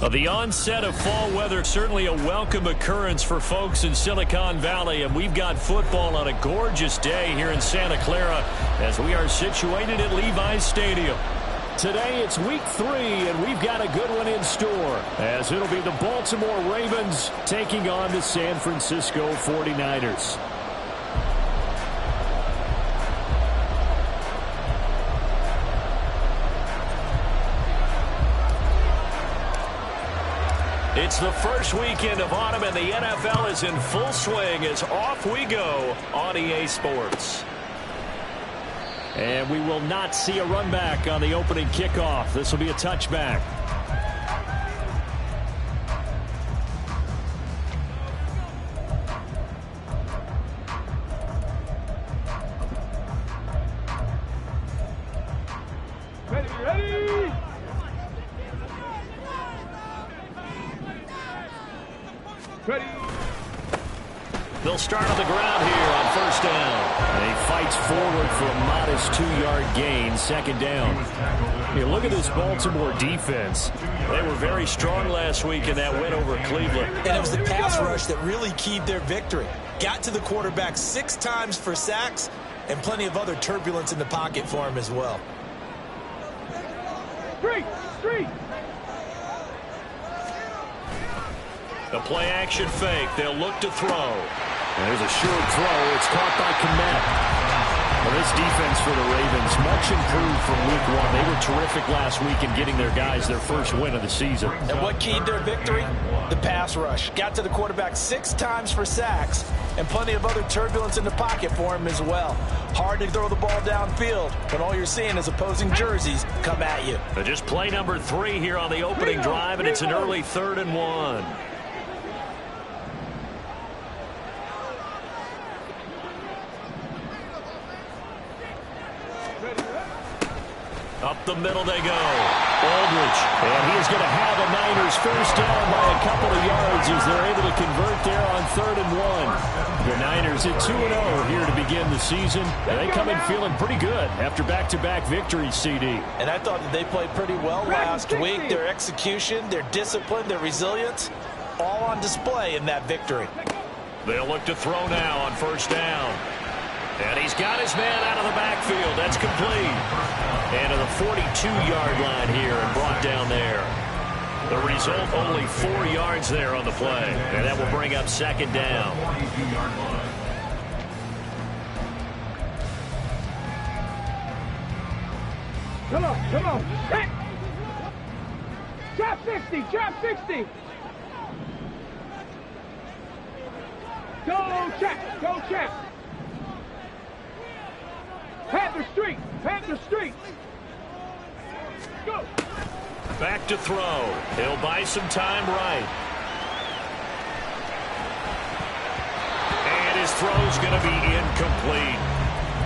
The onset of fall weather, certainly a welcome occurrence for folks in Silicon Valley, and we've got football on a gorgeous day here in Santa Clara as we are situated at Levi's Stadium. Today it's week 3, and we've got a good one in store as it'll be the Baltimore Ravens taking on the San Francisco 49ers. It's the first weekend of autumn, and the NFL is in full swing as off we go on EA Sports. And we will not see a run back on the opening kickoff. This will be a touchback. They'll start on the ground here on first down. And he fights forward for a modest 2-yard gain, second down. Hey, look at this Baltimore defense. They were very strong last week in that win over Cleveland. And it was the pass rush that really keyed their victory. Got to the quarterback 6 times for sacks and plenty of other turbulence in the pocket for him as well. Street. The play action fake. They'll look to throw. There's a short throw. It's caught by Kmet. Well, this defense for the Ravens, much improved from week 1. They were terrific last week in getting their guys their first win of the season. And what keyed their victory? The pass rush. Got to the quarterback 6 times for sacks and plenty of other turbulence in the pocket for him as well. Hard to throw the ball downfield when all you're seeing is opposing jerseys come at you. Just play number 3 here on the opening drive, and it's an early 3rd and 1. Up the middle they go. Aldridge. And he is going to have a Niners first down by a couple of yards as they're able to convert there on 3rd and 1. The Niners at 2-0 here to begin the season. And they come in feeling pretty good after back-to-back victories, CD. And I thought that they played pretty well last week. Their execution, their discipline, their resilience, all on display in that victory. They'll look to throw now on first down. And he's got his man out of the backfield. That's complete. And to the 42-yard line here and brought down there. The result, only 4 yards there on the play. And that will bring up 2nd down. Come on. Hit. Drop 60. Go check. Panther Street. Go. Back to throw. He'll buy some time right. And his throw's going to be incomplete.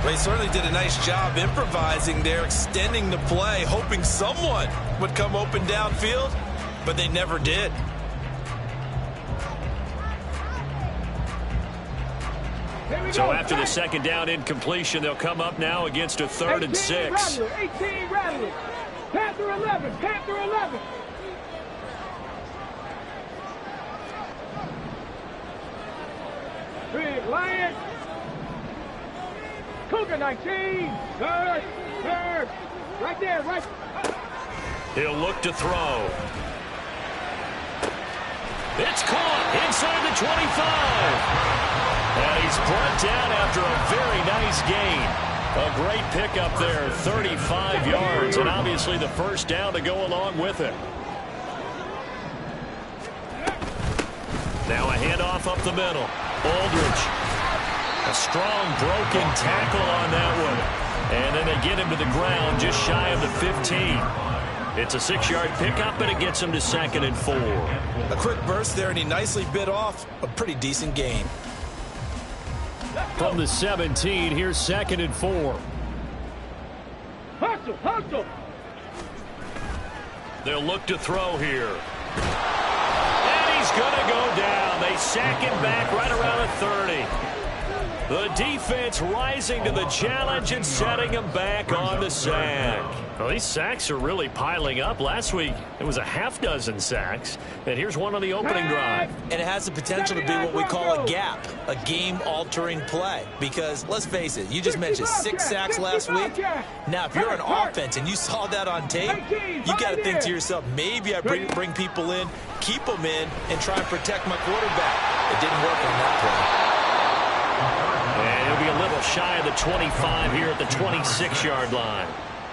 They certainly did a nice job improvising there, extending the play, hoping someone would come open downfield, but they never did. So after the 2nd down incompletion, they'll come up now against a 3rd and 6. 18 Rattler. Panther 11. Big Lion. Cougar 19. Third. Right there. He'll look to throw. It's caught inside the 25. And he's brought down after a very nice gain. A great pickup there, 35 yards, and obviously the first down to go along with it. Now a handoff handoff up the middle. Aldridge. A strong broken tackle on that one. And then they get him to the ground just shy of the 15. It's a 6-yard pickup, and it gets him to 2nd and 4. A quick burst there, and he nicely bit off a pretty decent gain. From the 17, here's 2nd and 4. Hustle, hustle. They'll look to throw here. And he's going to go down. They sack him back right around the 30. The defense rising to the challenge and setting him back on the sack. Well, these sacks are really piling up. Last week, it was a half-dozen sacks. And here's one on the opening drive. And it has the potential to be what we call a gap, a game-altering play. Because, let's face it, you just mentioned 6 sacks last week. Now, if you're an offense and you saw that on tape, you got to think to yourself, maybe I bring people in, keep them in, and try and protect my quarterback. It didn't work on that play. And he'll be a little shy of the 25 here at the 26-yard line.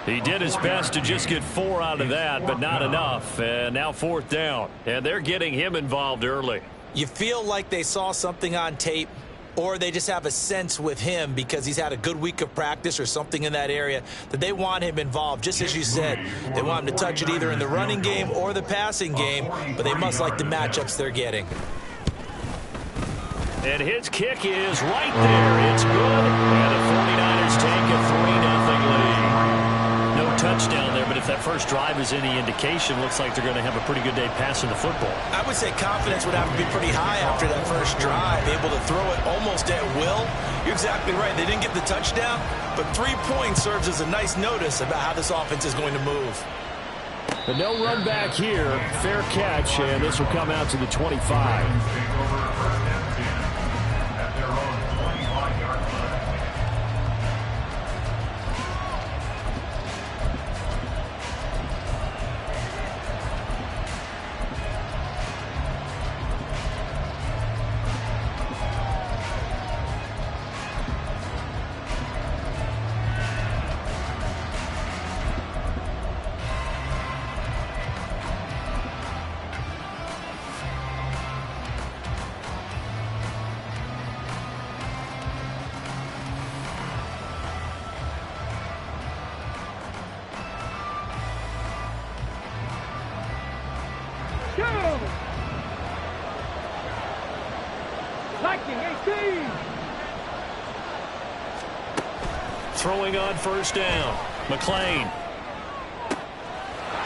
He did his best to just get 4 out of that, but not enough. And now 4th down. And they're getting him involved early. You feel like they saw something on tape, or they just have a sense with him because he's had a good week of practice or something in that area that they want him involved. Just as you said, they want him to touch it either in the running game or the passing game, but they must like the matchups they're getting. And his kick is right there. It's good. And the 49ers take a 3-0 lead. No touchdown there, but if that first drive is any indication, looks like they're going to have a pretty good day passing the football. I would say confidence would have to be pretty high after that first drive, able to throw it almost at will. You're exactly right. They didn't get the touchdown, but 3 points serves as a nice notice about how this offense is going to move. But no run back here. Fair catch, and this will come out to the 25. Throwing on first down. McLean.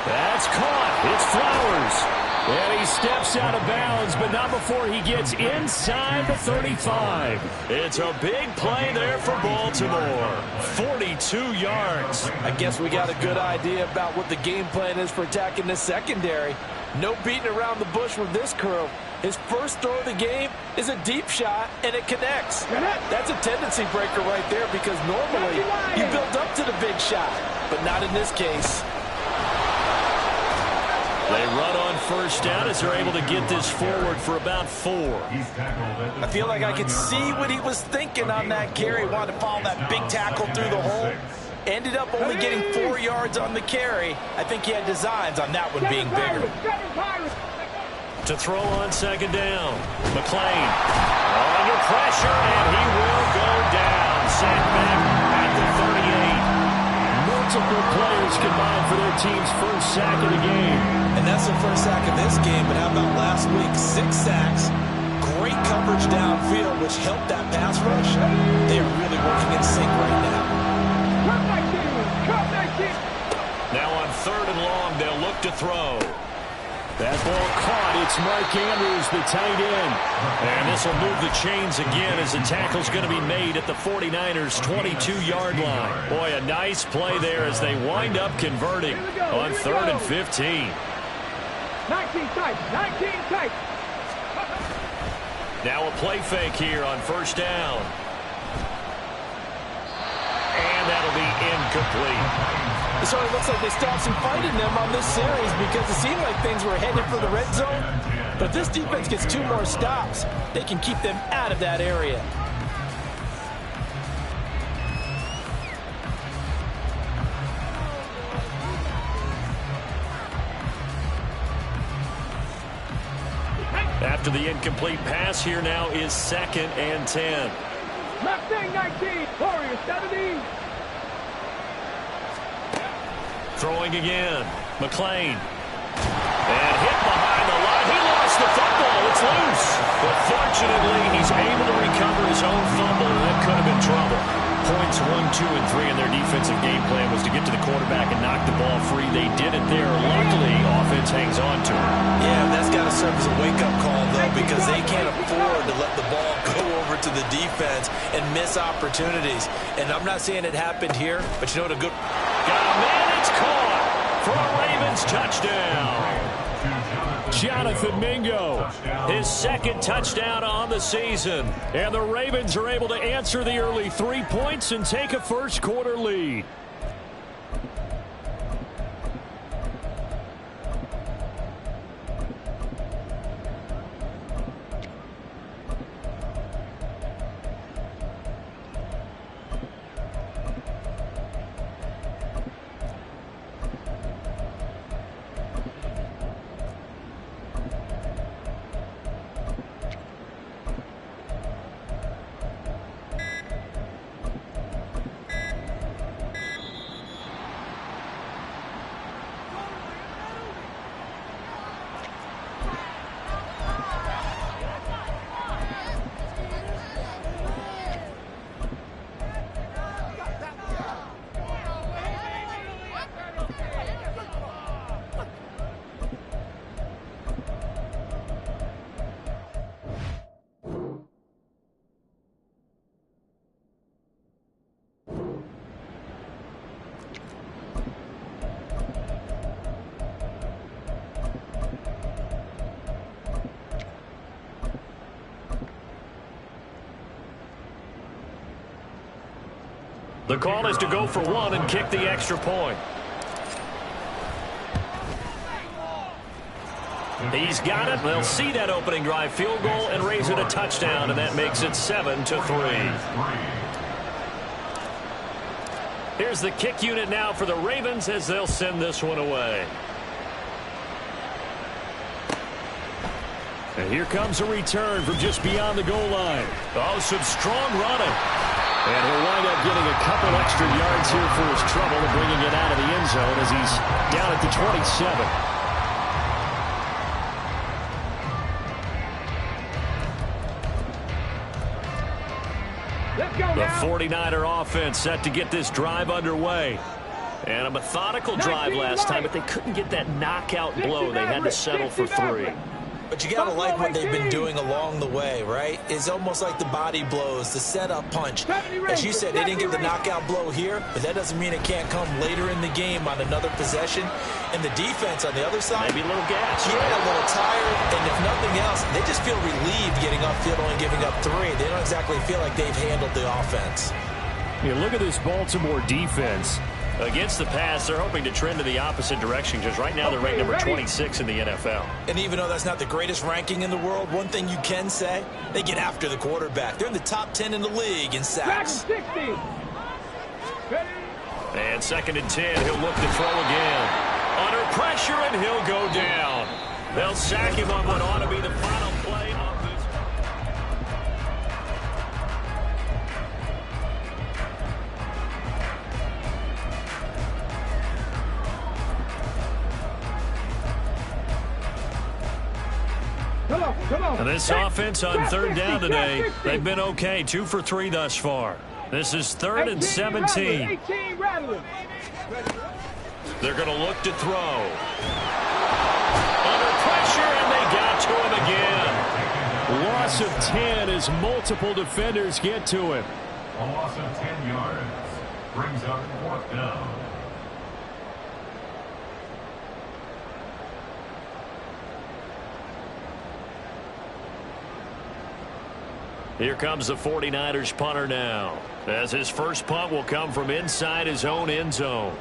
That's caught. It's Flowers. And he steps out of bounds, but not before he gets inside the 35. It's a big play there for Baltimore. 42 yards. I guess we got a good idea about what the game plan is for attacking this secondary. No beating around the bush with this crew. His first throw of the game is a deep shot, and it connects. That's a tendency breaker right there because normally you build up to the big shot, but not in this case. They run on first down as they're able to get this forward for about 4. I feel like I could see what he was thinking on that carry. Wanted to follow that big tackle through the hole. Ended up only getting 4 yards on the carry. I think he had designs on that one being bigger. To throw on second down. McLean under pressure, and he will go down. Sacked back at the 38. Multiple players combined for their team's first sack of the game. And that's the first sack of this game, but how about last week? 6 sacks. Great coverage downfield, which helped that pass rush. They are really working in sync right now. Now on 3rd and long, they'll look to throw. That ball caught. It's Mark Andrews, the tight end. And this will move the chains again as the tackle's going to be made at the 49ers' 22-yard line. Boy, a nice play there as they wind up converting on 3rd and 15. 19 tight, 19 tight. Now a play fake here on first down. And that'll be incomplete. It sort of looks like they stopped some fight in them on this series because it seemed like things were headed for the red zone. But if this defense gets 2 more stops, they can keep them out of that area. At after the incomplete pass. Here now is 2nd and 10. Mustang 19, Warriors 70. Throwing again. McLean. And hit behind the line. He lost the football. It's loose. But fortunately, he's able to recover his own fumble, and that could have been trouble. Points 1, 2, and 3 in their defensive game plan was to get to the quarterback and knock the ball free. They did it there. Luckily, offense hangs on to it. Yeah, that's got to serve as a wake-up call, though, because they can't afford to let the ball go over to the defense and miss opportunities. And I'm not saying it happened here, but you know what a good... Got a man, it's caught for a Ravens touchdown. Jonathan Mingo, his 2nd touchdown on the season. And the Ravens are able to answer the early 3 points and take a first-quarter lead. The call is to go for 1 and kick the extra point. He's got it. They'll see that opening drive field goal and raise it a touchdown, and that makes it 7-3. Here's the kick unit now for the Ravens as they'll send this one away. And here comes a return from just beyond the goal line. Oh, some strong running. And he'll wind up getting a couple extra yards here for his trouble and bringing it out of the end zone as he's down at the 27. The 49er offense set to get this drive underway. And a methodical drive last time, but they couldn't get that knockout blow. They had to settle for 3. But you got to like what they've been doing along the way, right? It's almost like the body blows, the setup punch. As you said, they didn't get the knockout blow here, but that doesn't mean it can't come later in the game on another possession. And the defense on the other side, maybe a little gas. Yeah, a little tired. And if nothing else, they just feel relieved getting upfield, only giving up 3. They don't exactly feel like they've handled the offense. Yeah, look at this Baltimore defense. Against the pass, they're hoping to trend in the opposite direction because right now they're ranked number 26 in the NFL. And even though that's not the greatest ranking in the world, one thing you can say, they get after the quarterback. They're in the top 10 in the league in sacks. And 2nd and 10, he'll look to throw again. Under pressure, and he'll go down. They'll sack him on what ought to be the final play of this. And this offense on 3rd down today, they've been okay. 2 for 3 thus far. This is 3rd and 17. They're going to look to throw. Under pressure, and they got to him again. Loss of 10 as multiple defenders get to him. A loss of 10 yards brings up 4th down. Here comes the 49ers punter now, as his first punt will come from inside his own end zone.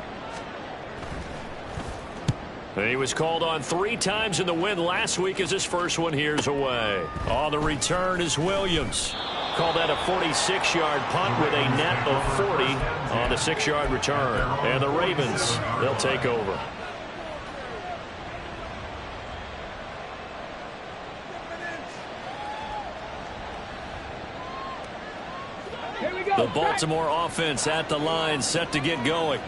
And he was called on 3 times in the win last week as his first one here's away. On the return is Williams. Call that a 46-yard punt with a net of 40 on the 6-yard return. And the Ravens, they'll take over. The Baltimore offense at the line, set to get going.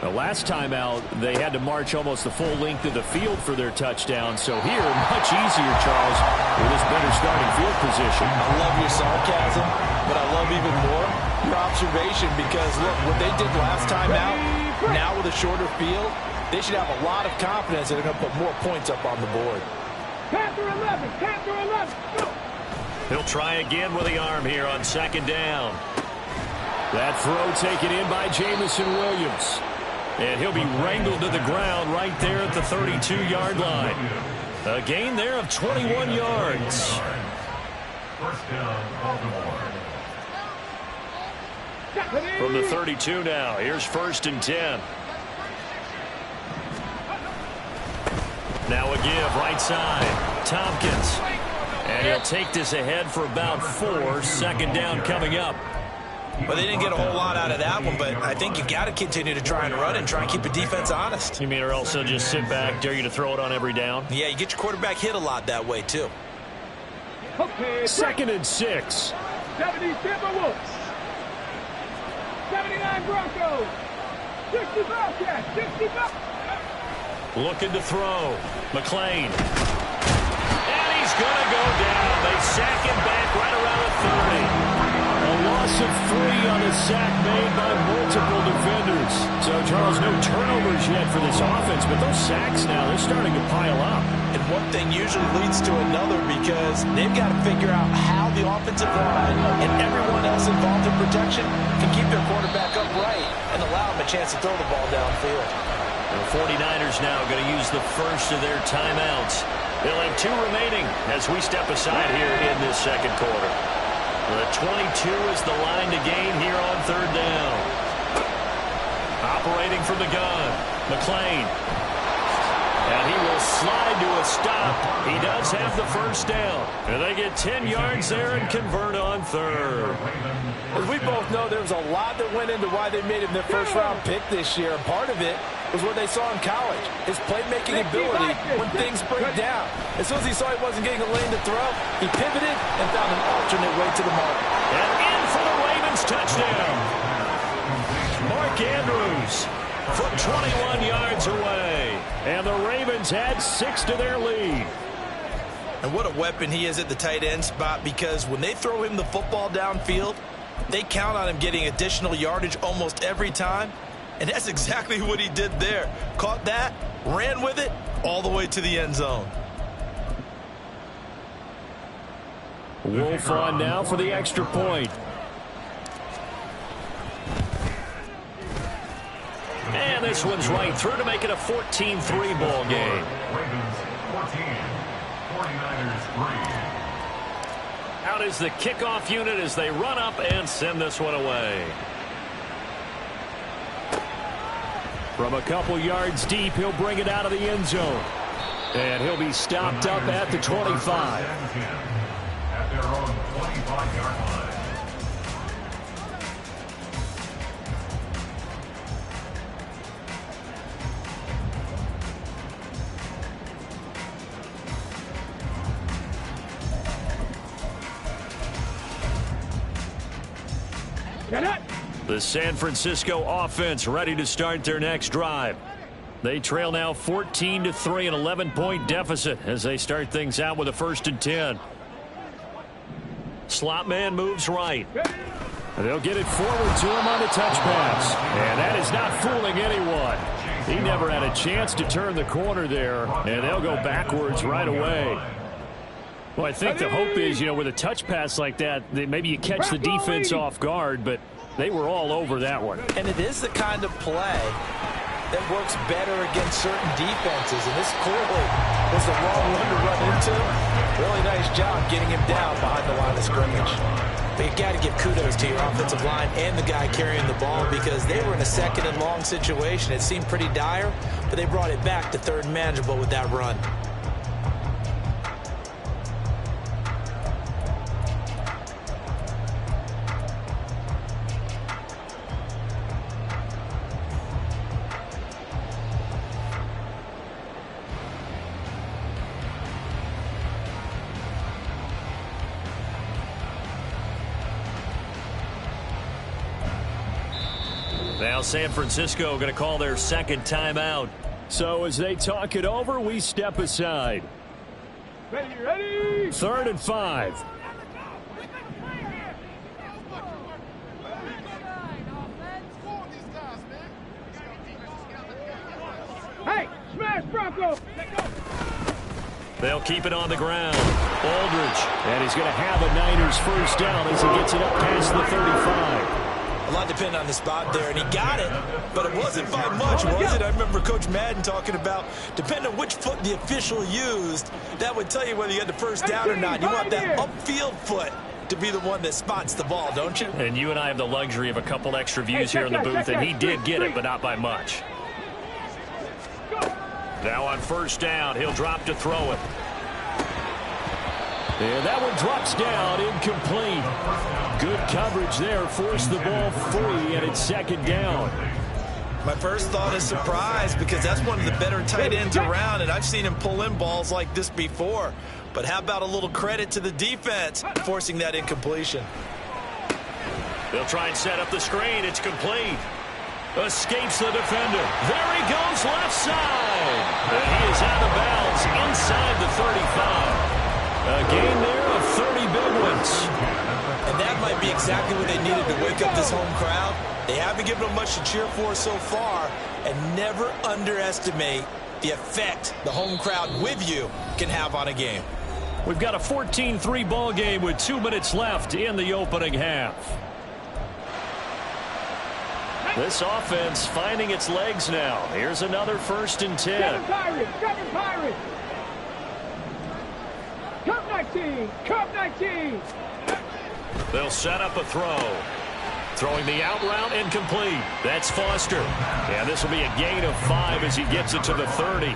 The last time out, they had to march almost the full length of the field for their touchdown. So here, much easier, Charles, with this better starting field position. I love your sarcasm, but I love even more your observation because, look, what they did last time out, now with a shorter field, they should have a lot of confidence that they're going to put more points up on the board. Panther 11, Panther 11, go! He'll try again with the arm here on second down. That throw taken in by Jamison Williams. And he'll be wrangled to the ground right there at the 32-yard line. A gain there of 21 yards. First down, Baltimore. From the 32 now, here's 1st and 10. Now a give, right side, Tompkins. And he'll take this ahead for about 4. Second down coming up. Well, they didn't get a whole lot out of that one, but I think you got to continue to try and run and try and keep the defense honest. You mean or else they'll just sit back, dare you to throw it on every down? Yeah, you get your quarterback hit a lot that way, too. Okay, 2nd and 6. 70 Timberwolves. 79 Broncos. 60 Bobcats. 60 Bobcats. Looking to throw. McLean. And he's going to go down. They sack him back right around the 30. A loss of 3 on a sack made by multiple defenders. So, Charles, no turnovers yet for this offense, but those sacks now, they're starting to pile up. And one thing usually leads to another because they've got to figure out how the offensive line and everyone else involved in protection can keep their quarterback upright and allow him a chance to throw the ball downfield. The 49ers now going to use the first of their timeouts. They'll have 2 remaining as we step aside here in this second quarter. The 22 is the line to gain here on 3rd down. Operating from the gun, McLean. And he will slide to a stop. He does have the first down. And they get 10 yards there and convert on 3rd. As we both know, there was a lot that went into why they made him their first-round pick this year. And part of it was what they saw in college, his playmaking ability when things break down. As soon as he saw he wasn't getting a lane to throw, he pivoted and found an alternate way to the mark. And in for the Ravens touchdown. Mark Andrews from 21 yards away. And the Ravens add 6 to their lead. And what a weapon he is at the tight end spot because when they throw him the football downfield, they count on him getting additional yardage almost every time. And that's exactly what he did there. Caught that, ran with it, all the way to the end zone. Wolf on now for the extra point. And this one's right through to make it a 14-3 ball game. Ravens 14, 49ers 3. Out is the kickoff unit as they run up and send this one away. From a couple yards deep, he'll bring it out of the end zone. And he'll be stopped up at the 25. At their own 25-yard line. The San Francisco offense ready to start their next drive. They trail now 14-3, an 11-point deficit as they start things out with a 1st and 10. Slot man moves right. They'll get it forward to him on the touch pass. And that is not fooling anyone. He never had a chance to turn the corner there, and they'll go backwards right away. Well, I think the hope is, with a touch pass like that, maybe you catch the defense off guard, but they were all over that one. And it is the kind of play that works better against certain defenses. And this clearly was the wrong one to run into. Really nice job getting him down behind the line of scrimmage. But you got to give kudos to your offensive line and the guy carrying the ball because they were in a 2nd and long situation. It seemed pretty dire, but they brought it back to 3rd and manageable with that run. Now San Francisco going to call their second timeout. So as they talk it over, we step aside. Ready. 3rd and 5. Hey, smash Bronco. They'll keep it on the ground. Aldridge. And he's going to have a Niners first down as he gets it up past the 35. A lot depended on the spot there, and he got it, but it wasn't by much, was it? I remember Coach Madden talking about, depending on which foot the official used, that would tell you whether you had the first down or not. You want that upfield foot to be the one that spots the ball, don't you? And you and I have the luxury of a couple extra views here in the booth, and he did get it, but not by much. Now on first down, he'll drop to throw it. And that one drops down, incomplete. Good coverage there, forced the ball free, and it's 2nd down. My first thought is surprise, because that's one of the better tight ends around, and I've seen him pull in balls like this before. But how about a little credit to the defense forcing that incompletion? They'll try and set up the screen. It's complete. Escapes the defender. There he goes, left side. And he is out of bounds inside the 35. A gain there of 30 big ones. And that might be exactly what they needed to wake up this home crowd. They haven't given them much to cheer for so far, and never underestimate the effect the home crowd with you can have on a game. We've got a 14-3 ball game with 2 minutes left in the opening half. This offense finding its legs now. Here's another 1st and 10. Seven Pirates. Cup 19. They'll set up a throw. Throwing the out route, incomplete. That's Foster. And this will be a gain of 5 as he gets it to the 30.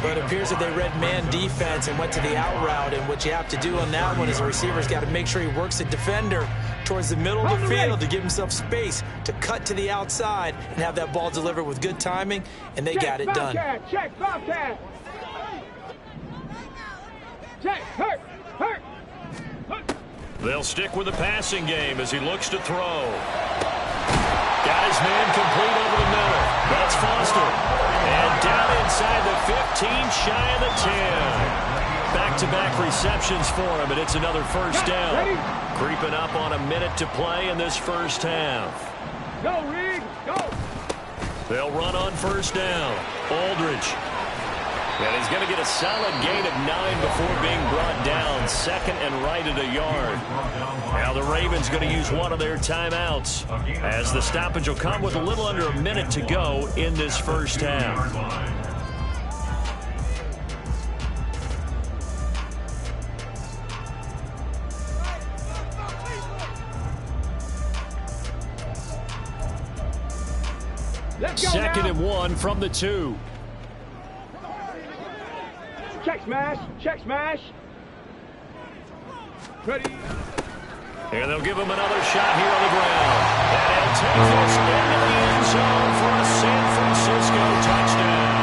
But it appears that they read man defense and went to the out route, and what you have to do on that one is the receiver's got to make sure he works the defender towards the middle of the field to give himself space to cut to the outside and have that ball delivered with good timing, and they got it done. Check Bobcat. Check, hurt. They'll stick with the passing game as he looks to throw. Got his man complete over the middle. That's Foster. And down inside the 15, shy of the 10. Back-to-back receptions for him, and it's another first down. Creeping up on a minute to play in this first half. Go, Reed, go. They'll run on first down. Aldridge. And he's going to get a solid gain of 9 before being brought down. 2nd and right at a yard. Now the Ravens going to use one of their timeouts, as the stoppage will come with a little under a minute to go in this first half. Let's go 2nd now. and 1 from the 2. Check smash. Ready. And they'll give him another shot here on the ground. And he'll take this into the end zone for a San Francisco touchdown.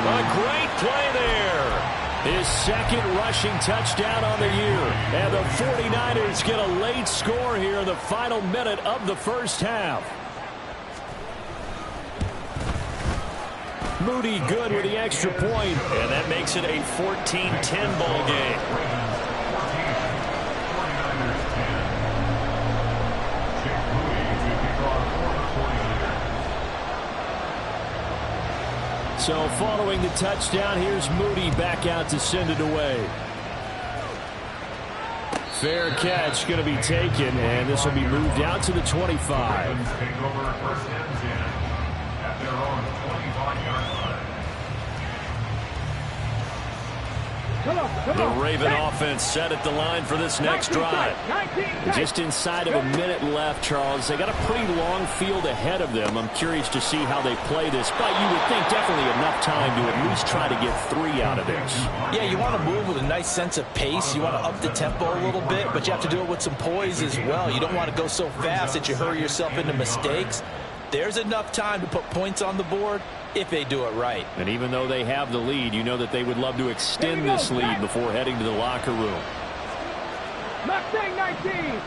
A great play there. His 2nd rushing touchdown on the year. And the 49ers get a late score here in the final minute of the first half. Moody good with the extra point, and that makes it a 14-10 ball game. So following the touchdown, here's Moody back out to send it away. Fair catch going to be taken, and this will be moved out to the 25. The Raven offense set at the line for this next drive. Just inside of a minute left, Charles. They got a pretty long field ahead of them. I'm curious to see how they play this, but you would think definitely enough time to at least try to get 3 out of this. Yeah, you want to move with a nice sense of pace. You want to up the tempo a little bit, but you have to do it with some poise as well. You don't want to go so fast that you hurry yourself into mistakes. There's enough time to put points on the board if they do it right. And even though they have the lead, you know that they would love to extend this lead before heading to the locker room. Mustang 19,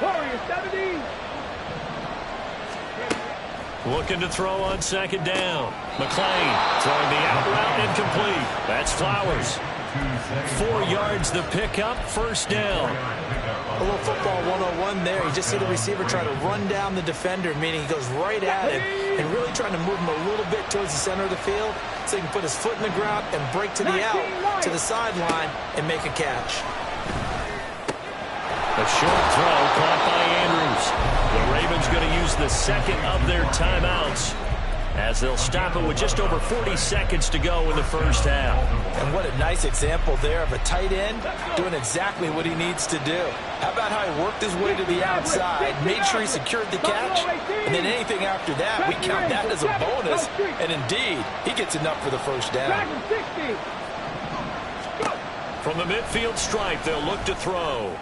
Warrior 70. Looking to throw on second down. McClain throwing the out route incomplete. That's Flowers. 4 yards the pickup, first down. A little football 101 there. You just see the receiver try to run down the defender, meaning he goes right at him and really trying to move him a little bit towards the center of the field so he can put his foot in the ground and break to the out, to the sideline, and make a catch. A short throw caught by Andrews. The Ravens going to use the second of their timeouts as they'll stop it with just over 40 seconds to go in the first half. And what a nice example there of a tight end doing exactly what he needs to do. How about how he worked his way to the outside, made sure he secured the catch, and then anything after that, we count that as a bonus. And indeed, he gets enough for the first down. From the midfield stripe, they'll look to throw.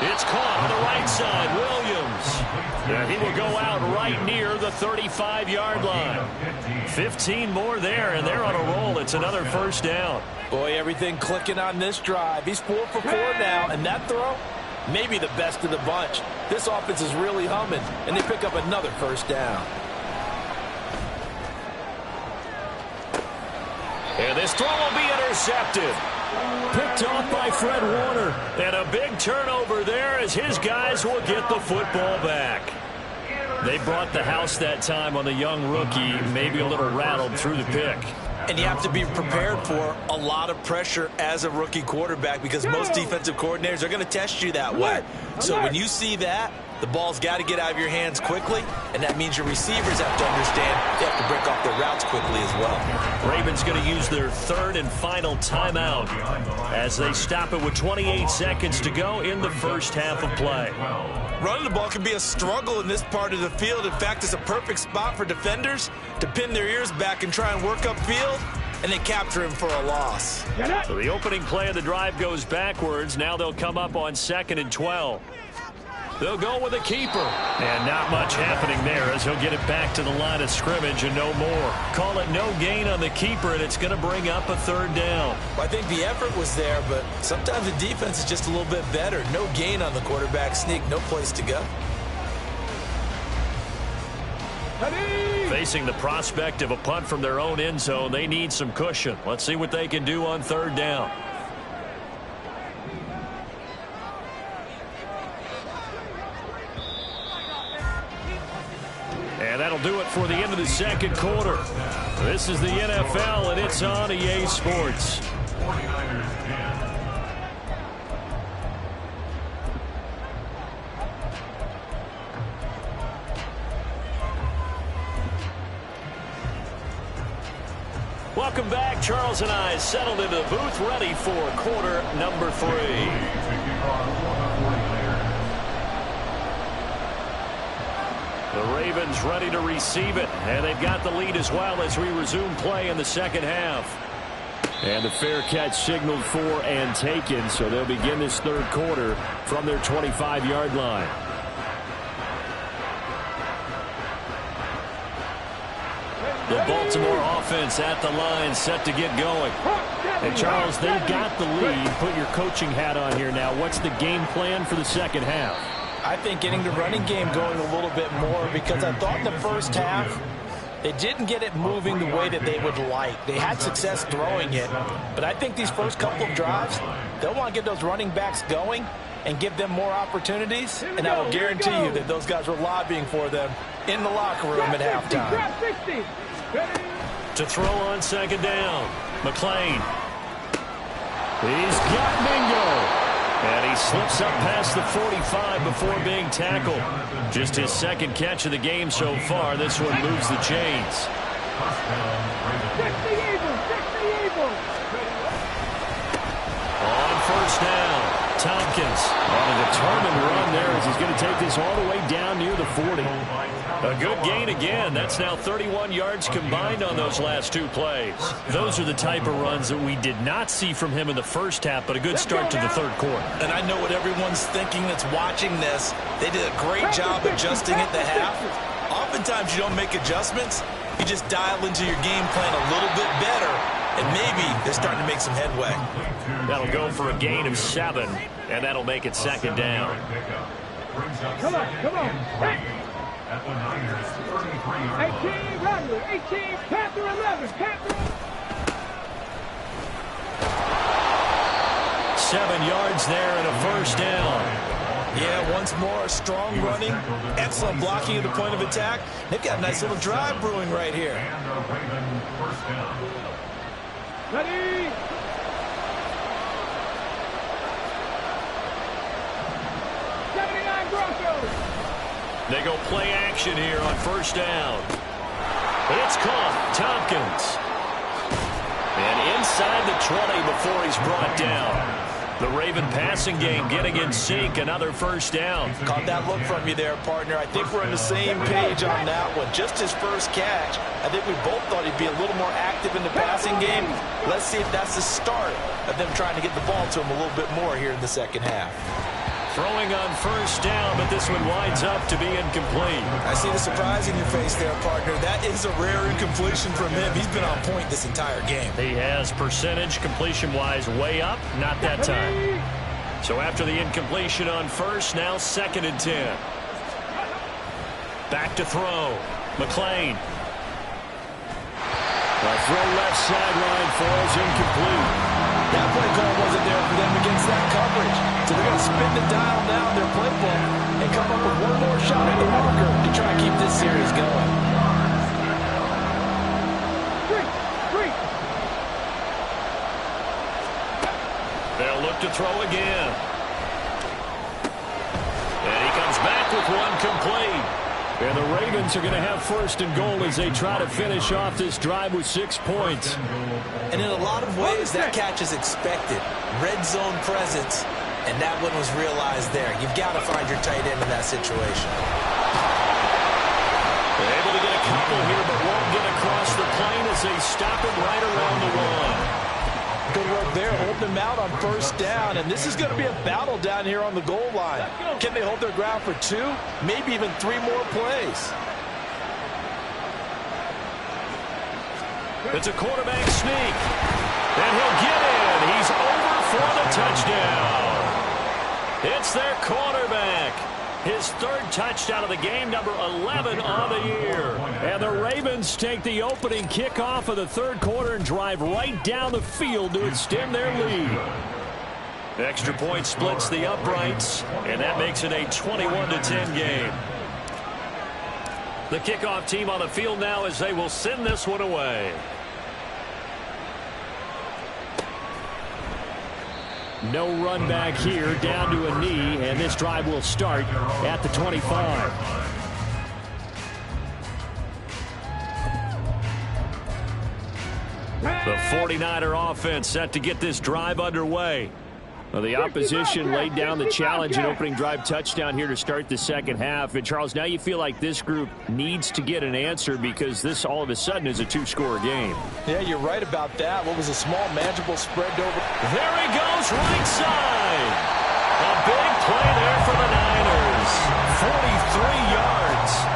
It's caught on the right side. Williams. And he will go out right near the 35-yard line. 15 more there, and they're on a roll. It's another first down. Boy, everything clicking on this drive. He's 4 for 4 now, and that throw, maybe the best of the bunch. This offense is really humming, and they pick up another first down. And this throw will be intercepted. Picked off by Fred Warner. And a big turnover there as his guys will get the football back. They brought the house that time on the young rookie, maybe a little rattled through the pick. And you have to be prepared for a lot of pressure as a rookie quarterback because most defensive coordinators are going to test you that way. So when you see that, the ball's got to get out of your hands quickly, and that means your receivers have to understand they have to break off their routes quickly as well. Ravens going to use their third and final timeout as they stop it with 28 seconds to go in the first half of play. Running the ball can be a struggle in this part of the field. In fact, it's a perfect spot for defenders to pin their ears back and try and work upfield, and they capture him for a loss. So the opening play of the drive goes backwards. Now they'll come up on 2nd and 12. They'll go with a keeper. And not much happening there as he'll get it back to the line of scrimmage and no more. Call it no gain on the keeper, and it's going to bring up a third down. Well, I think the effort was there, but sometimes the defense is just a little bit better. No gain on the quarterback sneak, no place to go. Facing the prospect of a punt from their own end zone, they need some cushion. Let's see what they can do on third down. And that'll do it for the end of the second quarter. This is the NFL, and it's on EA Sports. 49ers 10. Welcome back. Charles and I settled into the booth, ready for quarter number 3. The Ravens ready to receive it, and they've got the lead as well as we resume play in the second half. And the fair catch signaled for and taken, so they'll begin this third quarter from their 25-yard line. The Baltimore offense at the line, set to get going. And Charles, they've got the lead. Put your coaching hat on here now. What's the game plan for the second half? I think getting the running game going a little bit more because I thought in the first half they didn't get it moving the way that they would like. They had success throwing it, but I think these first couple of drives, they'll want to get those running backs going and give them more opportunities, and I will guarantee you that those guys were lobbying for them in the locker room at halftime. To throw on second down, McClain. He's got Mingo. And he slips up past the 45 before being tackled. Just his second catch of the game so far. This one moves the chains. On first down, Tompkins on a determined run there as he's going to take this all the way down near the 40. A good gain again. That's now 31 yards combined on those last two plays. Those are the type of runs that we did not see from him in the first half, but a good start to the third quarter. And I know what everyone's thinking that's watching this. They did a great job adjusting at the half. Oftentimes you don't make adjustments. You just dial into your game plan a little bit better, and maybe they're starting to make some headway. That'll go for a gain of 7, and that'll make it second down. Come on. At the Niners' 33-yard 18, Rattler. 18, Panther 11. Panther 7 yards there and a first down. Yeah, once more, strong running, excellent blocking at the point of attack. They've got a nice little drive brewing right here. and a Raven first down. ready. 79 Broncos. They go play action here on first down. It's caught. Tompkins. And inside the 20 before he's brought down. The Raven passing game getting in sync. Another first down. Caught that look from you there, partner. I think we're on the same page on that one. Just his first catch. I think we both thought he'd be a little more active in the passing game. Let's see if that's the start of them trying to get the ball to him a little bit more here in the second half. Throwing on first down, but this one winds up to be incomplete. I see the surprise in your face there, partner. That is a rare incompletion from him. He's been on point this entire game. He has percentage completion-wise way up, not that time. So after the incompletion on first, now 2nd and 10. Back to throw. McLean. The throw left sideline falls incomplete. That play call wasn't there for them against that coverage. So they're going to spin the dial now in their playbook and come up with one more shot at the marker to try and keep this series going. Three. They'll look to throw again. And he comes back with one complete. And the Ravens are going to have 1st and goal as they try to finish off this drive with 6 points. And in a lot of ways, that catch is expected. Red zone presence, and that one was realized there. You've got to find your tight end in that situation. They're able to get a couple here, but won't get across the plane as they stop it right around the 1. Good work there, holding them out on first down. And this is going to be a battle down here on the goal line. Can they hold their ground for 2, maybe even 3 more plays? It's a quarterback sneak. And he'll get in. He's over for the touchdown. It's their quarterback. His 3rd touchdown of the game, number 11 on the year. And the Ravens take the opening kickoff of the 3rd quarter and drive right down the field to extend their lead. Extra point splits the uprights, and that makes it a 21-10 game. The kickoff team on the field now as they will send this one away. No run back here, down to a knee, and this drive will start at the 25. The 49er offense set to get this drive underway. Well, the opposition laid down the challenge and opening drive touchdown here to start the second half. And, Charles, now you feel like this group needs to get an answer because this all of a sudden is a 2-score game. Yeah, you're right about that. What was a small, manageable spread over. There he goes, right side. A big play there for the Niners. 43 yards.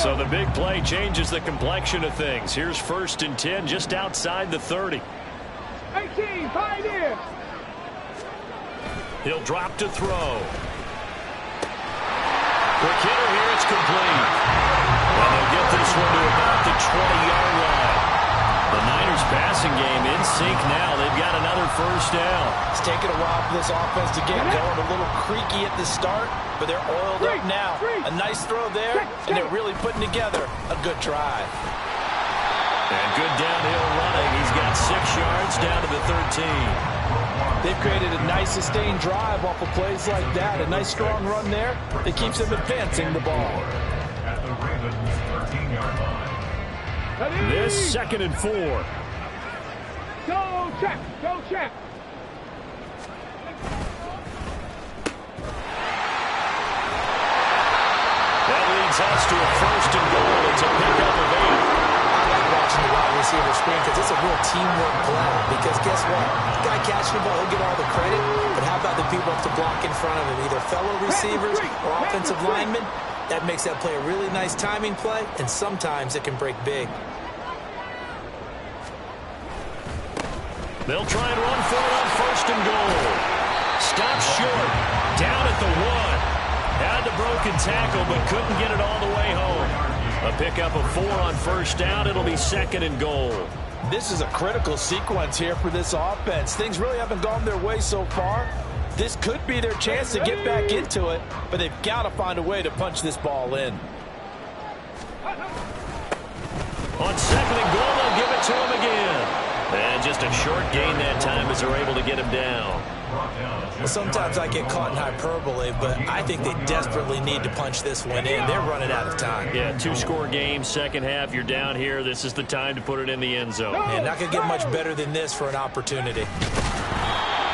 So the big play changes the complexion of things. Here's 1st and 10 just outside the 30. 18, Pioneer. He'll drop to throw. Quick hitter here, it's complete. And they'll get this one to about the 20-yard line. The Niners passing game in sync now. They've got another first down. It's taken a while for this offense to get going. A little creaky at the start, but they're oiled up now. A nice throw there, and they're really putting together a good drive. And good downhill running. He's got 6 yards down to the 13. They've created a nice sustained drive off of plays like that. A nice strong run there that keeps them advancing the ball. At the Ravens' 13-yard line. This 2nd and 4. Go, check. Go, check. That leads us to a 1st and goal. It's a pickup of 8. I like watching the wide receiver screen because it's a real teamwork play. Because guess what? The guy catching the ball, he'll get all the credit. But how about the people up to block in front of him? Either fellow receivers or offensive linemen. That makes that play a really nice timing play, and sometimes it can break big. They'll try and run for it on first and goal. Stopped short. Down at the 1. Had the broken tackle, but couldn't get it all the way home. A pickup of 4 on first down. It'll be second and goal. This is a critical sequence here for this offense. Things really haven't gone their way so far. This could be their chance to get back into it, but they've got to find a way to punch this ball in. On second and goal, they'll give it to him again. And just a short gain that time as they're able to get him down. Well, sometimes I get caught in hyperbole, but I think they desperately need to punch this one in. They're running out of time. Yeah, 2-score game, second half, you're down here. This is the time to put it in the end zone. Man, not going to get much better than this for an opportunity.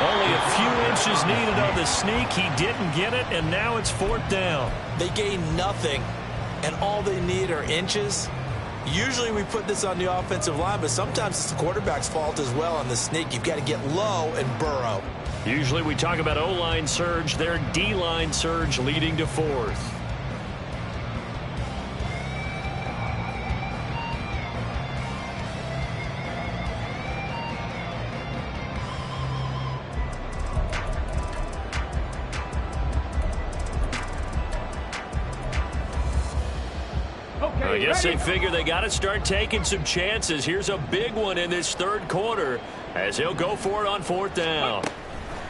Only a few inches needed on the sneak. He didn't get it, and now it's fourth down. They gain nothing, and all they need are inches. Usually we put this on the offensive line, but sometimes it's the quarterback's fault as well on the sneak. You've got to get low and burrow. Usually we talk about O-line surge, their D-line surge leading to fourth. I guess they figure they got to start taking some chances. Here's a big one in this third quarter as he'll go for it on fourth down.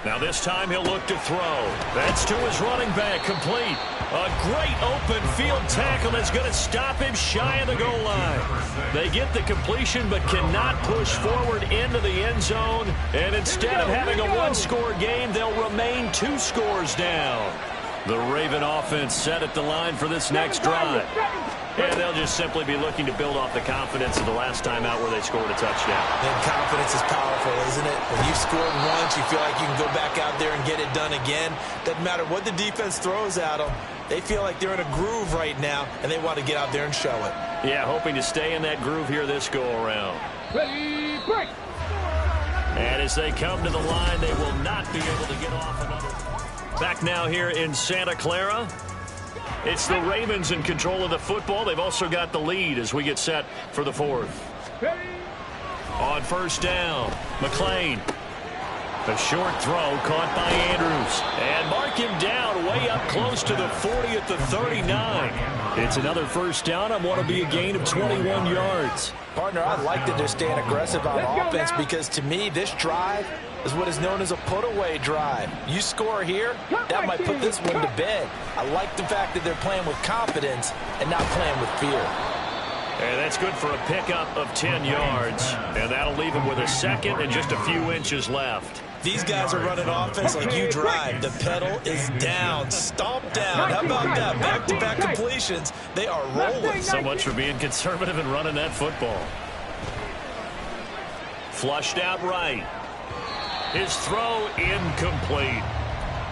Now this time he'll look to throw. That's to his running back, complete. A great open field tackle that's going to stop him shy of the goal line. They get the completion but cannot push forward into the end zone. And instead of having a one-score game, they'll remain 2 scores down. The Raven offense set at the line for this next drive. And they'll just simply be looking to build off the confidence of the last time out where they scored a touchdown. And confidence is powerful, isn't it? When you've scored once, you feel like you can go back out there and get it done again. Doesn't matter what the defense throws at them. They feel like they're in a groove right now, and they want to get out there and show it. Yeah, hoping to stay in that groove here this go-around. Ready, break. And as they come to the line, they will not be able to get off another point. Back now here in Santa Clara. It's the Ravens in control of the football. They've also got the lead as we get set for the fourth. On first down, McLean. A short throw caught by Andrews. And mark him down way up close to the 40 at the 39. It's another first down on what will be a gain of 21 yards. Partner, I like that they're staying aggressive on offense because to me this drive is what is known as a put-away drive. You score here, that might put this one to bed. I like the fact that they're playing with confidence and not playing with fear. And that's good for a pickup of 10 yards. And that'll leave him with a second and just a few inches left. These guys are running offense like you drive. The pedal is down, stomp down. How about that? Back-to-back completions. They are rolling. So much for being conservative and running that football. Flushed out right. His throw incomplete.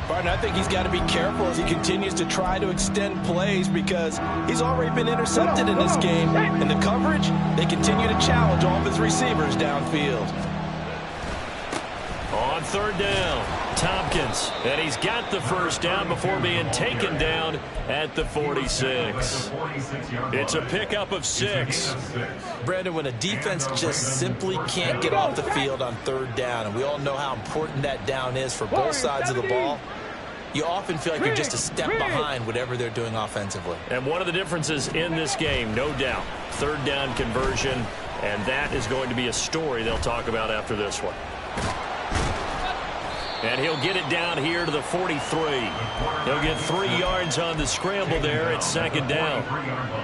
Barton, I think he's got to be careful as he continues to try to extend plays because he's already been intercepted in this game. And the coverage, they continue to challenge all of his receivers downfield. On third down, Tompkins. And he's got the first down before being taken down at the 46. It's a pickup of 6. Brandon, when a defense just simply can't get off the field on third down, and we all know how important that down is for both sides of the ball, you often feel like you're just a step behind whatever they're doing offensively. And one of the differences in this game, no doubt, third down conversion, and that is going to be a story they'll talk about after this one. And he'll get it down here to the 43. He'll get 3 yards on the scramble there at second down.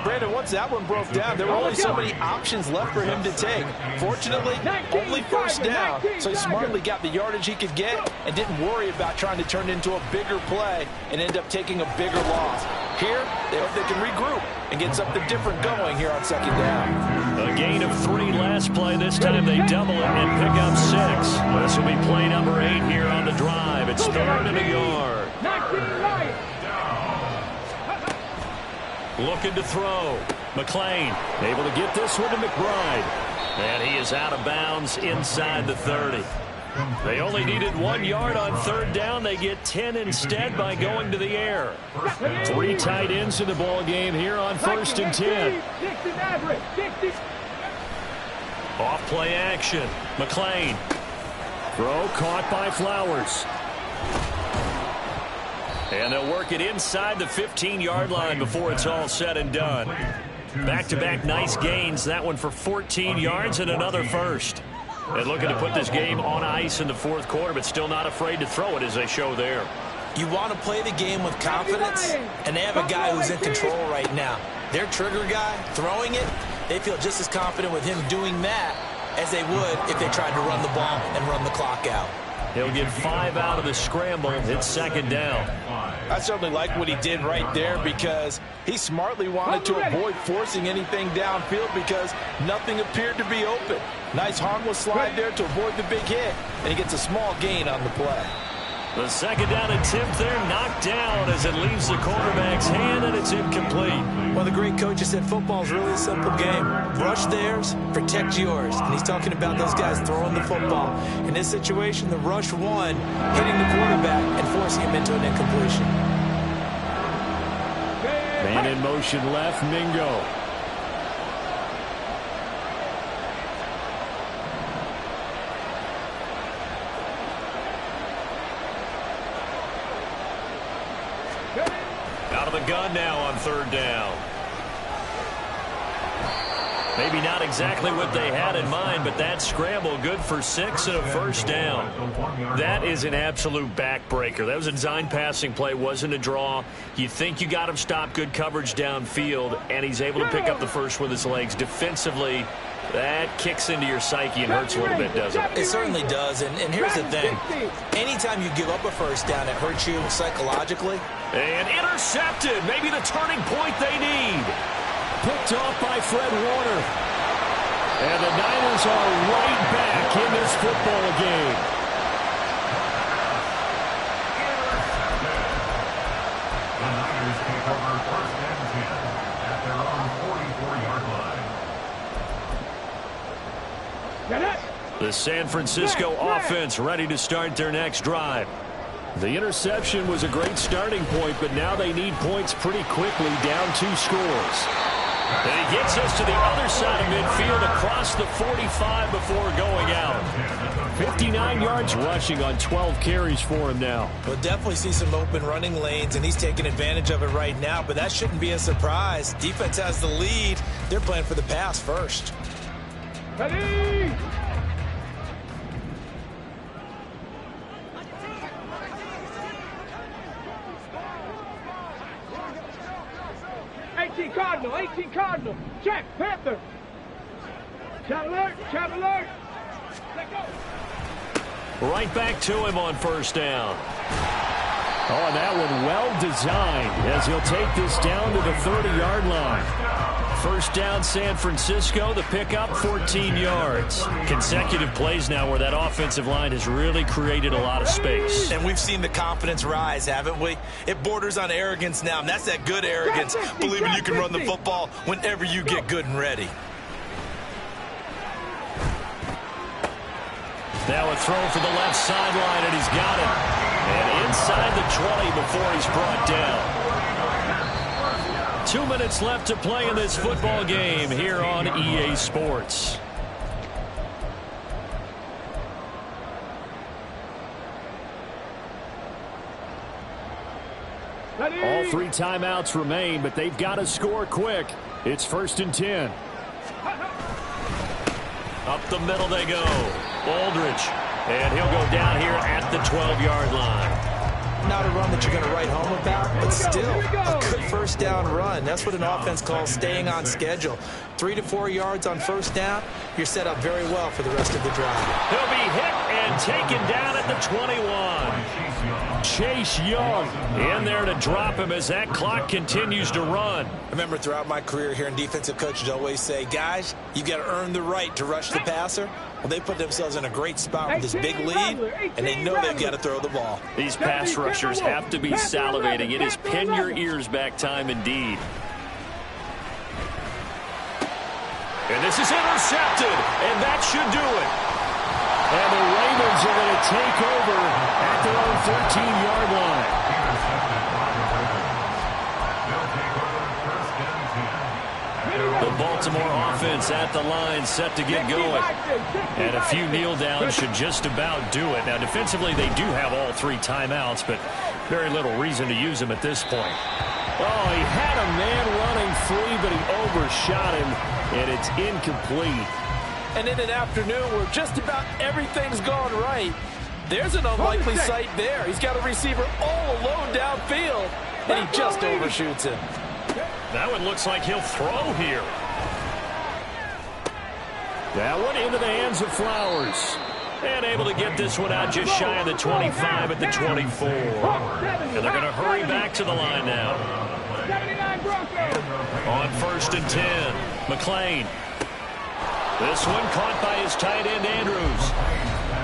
Brandon, once that one broke down, there were only so many options left for him to take. Fortunately, only first down, so he smartly got the yardage he could get and didn't worry about trying to turn it into a bigger play and end up taking a bigger loss. Here, they hope they can regroup and get something different going here on second down. A gain of 3 last play. This time they double it and pick up 6. This will be play number 8 here on the drive. It's third and a yard. Looking to throw. McLean able to get this one to McBride. And he is out of bounds inside the 30. They only needed 1 yard on third down. They get 10 instead by going to the air. 3 tight ends in the ball game here on first and 10. Off play action. McLean Throw caught by Flowers. And they'll work it inside the 15-yard line before it's all said and done. Back-to-back nice gains. That one for 14 yards and another first. And looking to put this game on ice in the fourth quarter, but still not afraid to throw it as they show there. You want to play the game with confidence, and they have a guy who's in control right now. Their trigger guy, throwing it, they feel just as confident with him doing that as they would if they tried to run the ball and run the clock out. He'll get 5 out of the scramble. It's second down. I certainly like what he did right there because he smartly wanted to avoid forcing anything downfield because nothing appeared to be open. Nice harmless slide there to avoid the big hit, and he gets a small gain on the play. The second down attempt there knocked down as it leaves the quarterback's hand, and it's incomplete. Well, the great coach has said football is really a simple game. Rush theirs, protect yours. And he's talking about those guys throwing the football. In this situation, the rush one, hitting the quarterback and forcing him into an incompletion. Man in motion left, Mingo. Out of the gun now on third down. Maybe not exactly what they had in mind, but that scramble good for 6 and a first down. That is an absolute backbreaker. That was a design passing play, wasn't a draw. You think you got him stopped, good coverage downfield, and he's able to pick up the first with his legs. Defensively, that kicks into your psyche and hurts a little bit, doesn't it? It certainly does, and here's the thing. Anytime you give up a first down, it hurts you psychologically. And intercepted, maybe the turning point they need. Picked off by Fred Warner. And the Niners are right back in this football game. The Niners take over first and 10 at their own 44-yard line. The San Francisco offense ready to start their next drive. The interception was a great starting point, but now they need points pretty quickly, down 2 scores. And he gets us to the other side of midfield across the 45 before going out. 59 yards rushing on 12 carries for him now. We'll definitely see some open running lanes, and he's taking advantage of it right now, but that shouldn't be a surprise. Defense has the lead. They're playing for the pass first. Ready! Cardinal, 18 Cardinal. Check, Panther. Chat alert, chat alert. Let go. Right back to him on first down. Oh, and that one well designed as he'll take this down to the 30-yard line. First down, San Francisco. The pickup, 14 yards. Consecutive plays now where that offensive line has really created a lot of space. And we've seen the confidence rise, haven't we? It borders on arrogance now, and that's that good arrogance, believing you can run the football whenever you get good and ready. Now a throw for the left sideline, and he's got it. And inside the 20 before he's brought down. 2 minutes left to play in this football game here on EA Sports. All 3 timeouts remain, but they've got to score quick. It's first and 10. Up the middle they go. Aldridge. And he'll go down here at the 12-yard line. Not a run that you're going to write home about, but still a good first down run. That's what an offense calls staying on schedule. 3 to 4 yards on first down, you're set up very well for the rest of the drive. He'll be hit and taken down at the 21. Chase Young in there to drop him as that clock continues to run. I remember throughout my career here in defensive coaches always say, guys, you got to earn the right to rush the passer. Well, they put themselves in a great spot with this big lead, and they know they've got to throw the ball. These pass rushers have to be salivating. It is pin your ears back time indeed. And this is intercepted, and that should do it. And the Ravens are going to take over at their own 14-yard line. They'll take over first and 10 at their own The Baltimore offense at the line, set to get going. And a few kneel downs should just about do it. Now, defensively, they do have all 3 timeouts, but very little reason to use them at this point. Oh, he had a man running free, but he overshot him, and it's incomplete. And in an afternoon where just about everything's gone right, there's an unlikely sight there. He's got a receiver all alone downfield, and he just overshoots him. That one looks like he'll throw here. That one into the hands of Flowers. And able to get this one out just shy of the 25 at the 24. And they're going to hurry back to the line now. On 1st and 10, McLean. This one caught by his tight end, Andrews.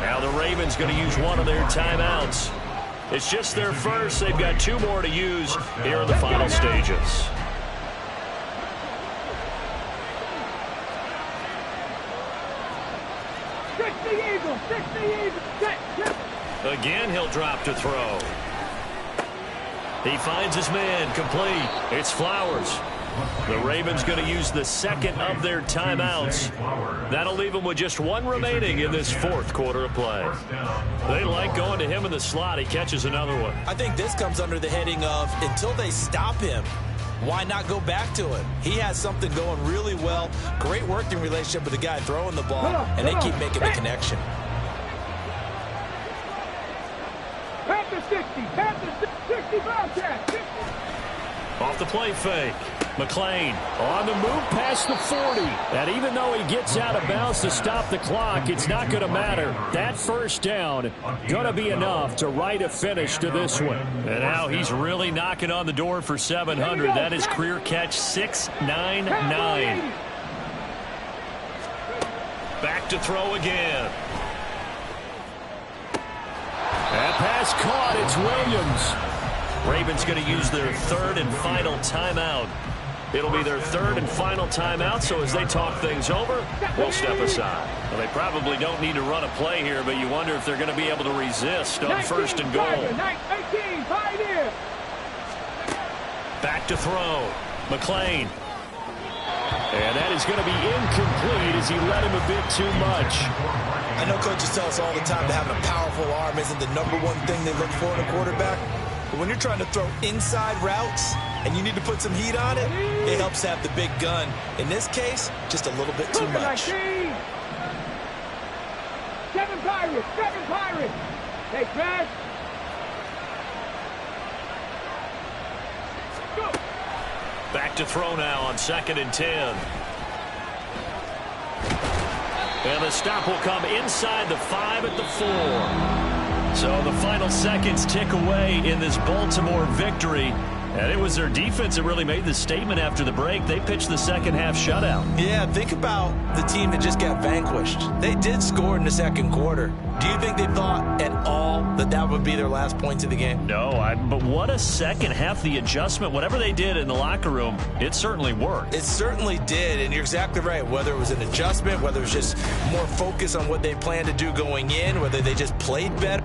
Now the Ravens going to use one of their timeouts. It's just their first. They've got 2 more to use here in the final stages. Again, he'll drop to throw. He finds his man, complete. It's Flowers. The Ravens going to use the second of their timeouts. That'll leave them with just 1 remaining in this 4th quarter of play. They like going to him in the slot. He catches another one. I think this comes under the heading of until they stop him, why not go back to him? He has something going really well. Great working relationship with the guy throwing the ball, and they keep making the connection. Panther 60, Panther 60, Bobcat, 60. Off the play fake. McLean on the move past the 40. And even though he gets out of bounds to stop the clock, it's not going to matter. That first down going to be enough to write a finish to this one. And now he's really knocking on the door for 700. That is career catch 699. Back to throw again. That pass caught. It's Williams. Ravens going to use their 3rd and final timeout. It'll be their 3rd and final timeout, so as they talk things over, they'll step aside. Well, they probably don't need to run a play here, but you wonder if they're going to be able to resist on 1st and goal. Back to throw. McLean. And that is going to be incomplete as he let him a bit too much. I know coaches tell us all the time that having a powerful arm isn't the #1 thing they look for in a quarterback. But when you're trying to throw inside routes and you need to put some heat on it, it helps have the big gun. In this case, just a little bit too much. 7 Pirates, 7 Pirates. Hey, Fred. Go. Back to throw now on 2nd and 10. And the stop will come inside the 5 at the 4. So the final seconds tick away in this Baltimore victory. And it was their defense that really made the statement after the break. They pitched the second half shutout. Yeah, think about the team that just got vanquished. They did score in the 2nd quarter. Do you think they thought at all that that would be their last points of the game? No, but what a second half. The adjustment, whatever they did in the locker room, it certainly worked. It certainly did, and you're exactly right. Whether it was an adjustment, whether it was just more focus on what they planned to do going in, whether they just played better.